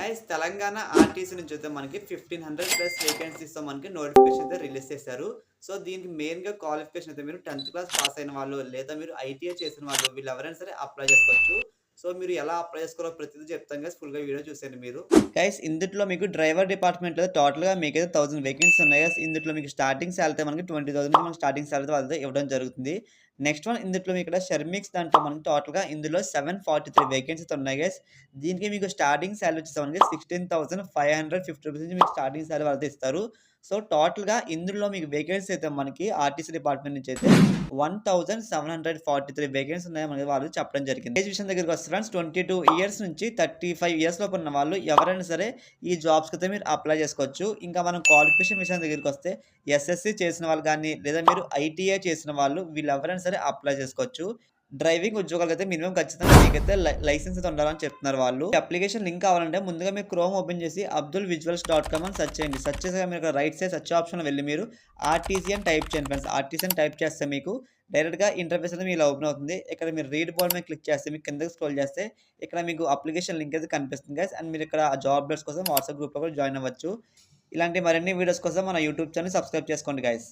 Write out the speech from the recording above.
Guys Telangana RTC నుంచి అయితే మనకి 1500 ప్లస్ వేకెన్సీస్‌తో మనకి నోటిఫికేషన్ అయితే రిలీజ్ చేశారు. సో, దీనికి మెయిన్‌గా క్వాలిఫికేషన్ అయితే మీరు 10థ్ క్లాస్ పాస్ అయిన వాళ్ళు, లేదా మీరు ఐటీఐ చేసిన వాళ్ళు వీళ్ళెవరైనా సరే అప్లై చేసుకోవచ్చు. సో, మీరు ఎలా అప్లై చేసుకోవాలో ప్రతిదీ చెప్తాను గైస్. ఫుల్‌గా వీడియో చూసేయండి మీరు. గైస్ ఇందుట్లో మీకు డ్రైవర్ డిపార్ట్మెంట్‌లో టోటల్‌గా మీకైతే 1000 వేకెన్సీస్ ఉన్నాయి గైస్. ఇందుట్లో మీకు స్టార్టింగ్ సాలరీ మనకి 20,000 నుంచి మనకి స్టార్టింగ్ సాలరీ వాళ్ళైతే ఇవ్వడం జరుగుతుంది. నెక్స్ట్ వన్ ఇందుట్లో మీకు ఇక్కడ షర్మిక్స్ దాంట్లో మనకి టోటల్‌గా ఇందులో 743 వేకెన్సీస్ ఉన్నాయి గైస్. దీనికి మీకు స్టార్టింగ్ సాలరీ వచ్చేసి మనకి 16,550 రూపీస్ నుంచి మీకు స్టార్టింగ్ సాలరీ వాళ్ళైతే ఇస్తారు. సో, టోటల్‌గా ఇందులో మీకు వేకెన్సీ అయితే మనకి ఆర్టీసీ డిపార్ట్మెంట్ నుంచి అయితే 1743 వేకెన్సీ ఉన్నాయని మనకి వాళ్ళు చెప్పడం జరిగింది. ఏజ్ విషయం దగ్గరికి వస్తే ఫ్రెండ్స్ 22 ఇయర్స్ నుంచి 35 ఇయర్స్ లోపు ఉన్న వాళ్ళు ఎవరైనా సరే ఈ జాబ్స్‌కి అయితే మీరు అప్లై చేసుకోవచ్చు. ఇంకా మనం క్వాలిఫికేషన్ విషయం దగ్గరికి వస్తే ఎస్ఎస్‌సి చేసిన వాళ్ళు గాని, లేదా మీరు ఐటీఐ చేసిన వాళ్ళు వీళ్ళెవరైనా సరే అప్లై చేసుకోవచ్చు. డ్రైవింగ్ ఉద్యోగాలకైతే మినిమమ్ ఖచ్చితంగా మీకైతే లైసెన్స్ అయితే ఉండాలని చెప్తున్నారు వాళ్ళు. అప్లికేషన్ లింక్ కావాలంటే ముందుగా మీరు క్రోమ్ ఓపెన్ చేసి abdulvisuals.com అని సెర్చ్ చేయండి. సెర్చ్ చేసాక మీరు రైట్ సైడ్ సెర్చ్ ఆప్షన్‌లో వెళ్లి మీరు ఆర్టీసీ అని టైప్ చేయండి ఫ్రెండ్స్. ఆర్టీసీ అని టైప్ చేస్తే మీకు డైరెక్ట్‌గా ఇంటర్ఫేస్ అనేది మీలో ఓపెన్ అవుతుంది. ఇక్కడ మీరు రీడ్ బోర్డ్ మీద క్లిక్ చేస్తే మీకు కిందకి స్క్రోల్ చేస్తే ఇక్కడ మీకు అప్లికేషన్ లింక్ అయితే కనిపిస్తుంది గైస్. అండ్ మీరు ఇక్కడ జాబ్ అప్డేట్స్ కోసం వాట్సాప్ గ్రూప్‌లో కూడా జాయిన్ అవ్వచ్చు. ఇలాంటి మరిన్ని వీడియోస్ కోసం మన యూట్యూబ్ ఛానెల్ సబ్స్క్రైబ్ చేసుకోండి గైస్.